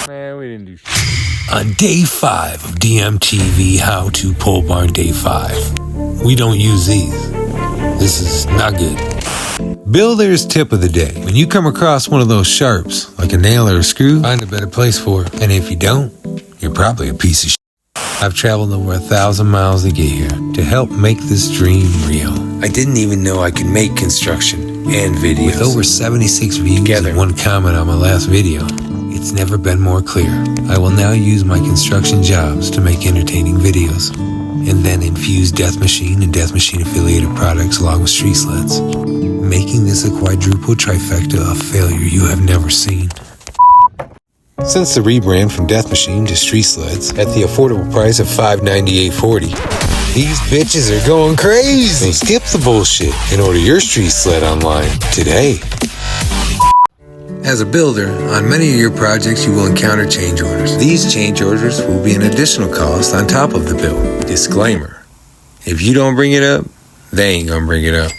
Man, we didn't do shit. On day 5 of DMT.V How to Pole Barn Day 5, we don't use these. This is not good. Builder's tip of the day. When you come across one of those sharps, like a nail or a screw, find a better place for it. And if you don't, you're probably a piece of shit. I've traveled over 1,000 miles to get here to help make this dream real. I didn't even know I could make construction and videos. With over 76 views and 1 comment on my last video, it's never been more clear. I will now use my construction jobs to make entertaining videos, and then infuse Death Machine and Death Machine affiliated products along with street sleds, making this a quadruple trifecta of failure you have never seen. Since the rebrand from Death Machine to Street Sleds at the affordable price of $598.40, these bitches are going crazy. So skip the bullshit and order your street sled online today. As a builder, on many of your projects you will encounter change orders. These change orders will be an additional cost on top of the bill. Disclaimer: if you don't bring it up, they ain't gonna bring it up.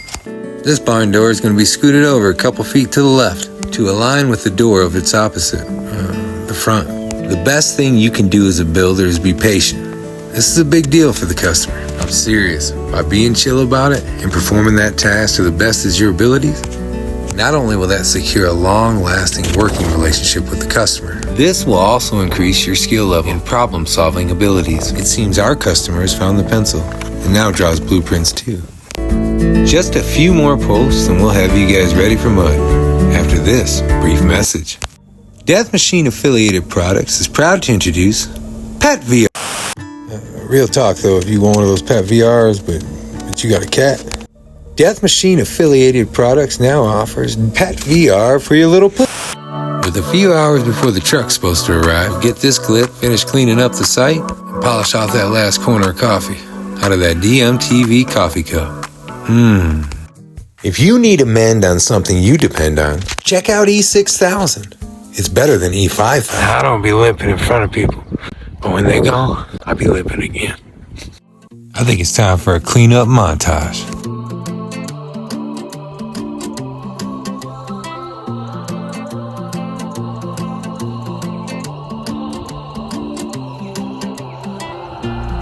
This barn door is gonna be scooted over a couple feet to the left to align with the door of its opposite, the front. The best thing you can do as a builder is be patient. This is a big deal for the customer. I'm serious. By being chill about it and performing that task to the best of your abilities, not only will that secure a long-lasting working relationship with the customer, this will also increase your skill level and problem-solving abilities. It seems our customer has found the pencil and now draws blueprints too. Just a few more posts and we'll have you guys ready for mud after this brief message. Death Machine affiliated products is proud to introduce Pet VR. Real talk though, if you want one of those pet VRs but you got a cat, Death Machine affiliated products now offers Pet VR for your little pup. With a few hours before the truck's supposed to arrive, get this clip, finish cleaning up the site, and polish off that last corner of coffee out of that DMT.V coffee cup. If you need a mend on something you depend on, check out E6000. It's better than E5000. I don't be limping in front of people, but when they go, I be limping again. I think it's time for a cleanup montage.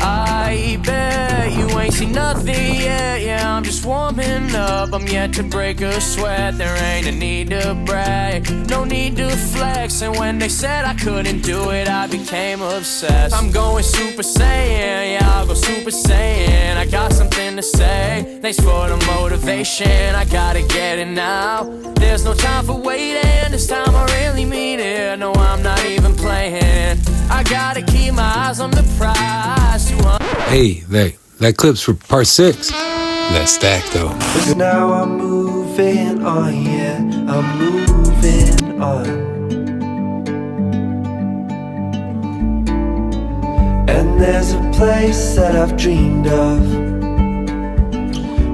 I bet you ain't seen nothing yet. Yeah, I'm just warming up. I'm yet to break a sweat. There ain't a need to brag, no need to flex. And when they said I couldn't do it, I became obsessed. I'm going Super Saiyan, yeah, I'll go Super Saiyan. I got something to say, thanks for the motivation. I gotta get it now, there's no time for waiting. This time I really mean it, no I'm not even playing. I gotta keep my eyes on the prize. Hey, that clip's for part 6. That stack though. Cause now I'm moving on, yeah, I'm moving on. And there's a place that I've dreamed of,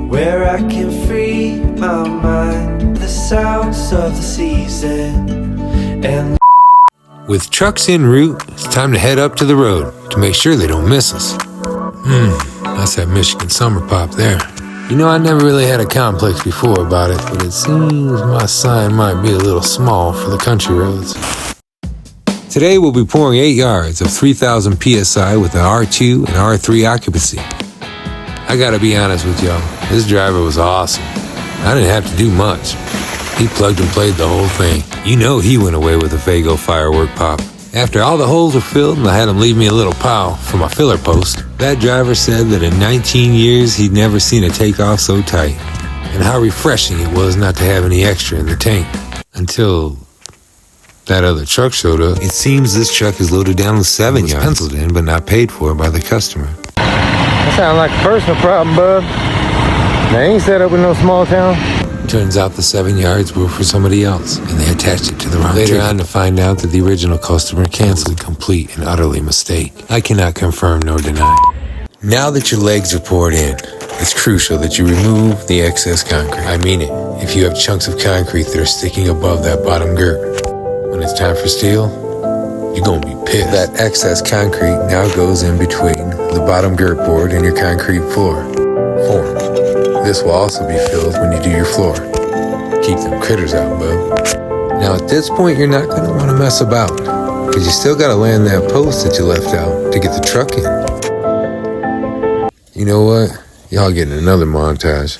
where I can free my mind, the sounds of the season. And with trucks en route, it's time to head up to the road to make sure they don't miss us. That's that Michigan summer pop there. You know, I never really had a complex before about it, but it seems my sign might be a little small for the country roads. Today we'll be pouring 8 yards of 3,000 PSI with an R2 and R3 occupancy. I gotta be honest with y'all, this driver was awesome. I didn't have to do much. He plugged and played the whole thing. You know he went away with a Fago firework pop. After all the holes were filled and I had him leave me a little pile for my filler post, that driver said that in 19 years he'd never seen a takeoff so tight, and how refreshing it was not to have any extra in the tank. Until that other truck showed up. It seems this truck is loaded down with 7 yards. Penciled in but not paid for by the customer. That sounds like a personal problem, bub. They ain't set up in no small town. Turns out the 7 yards were for somebody else, and they attached it to the wrong ticket. Later on to find out that the original customer canceled a complete and utterly mistake. I cannot confirm nor deny. Now that your legs are poured in, it's crucial that you remove the excess concrete. I mean it. If you have chunks of concrete that are sticking above that bottom girt, when it's time for steel, you're gonna be pissed. That excess concrete now goes in between the bottom girt board and your concrete floor. Form. This will also be filled when you do your floor. Keep them critters out, bub. Now at this point, you're not going to want to mess about. Because you still got to land that post that you left out to get the truck in. You know what? Y'all getting another montage.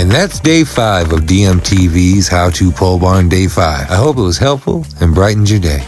And that's day 5 of DMT.V's How to Pole Barn Day 5. I hope it was helpful and brightened your day.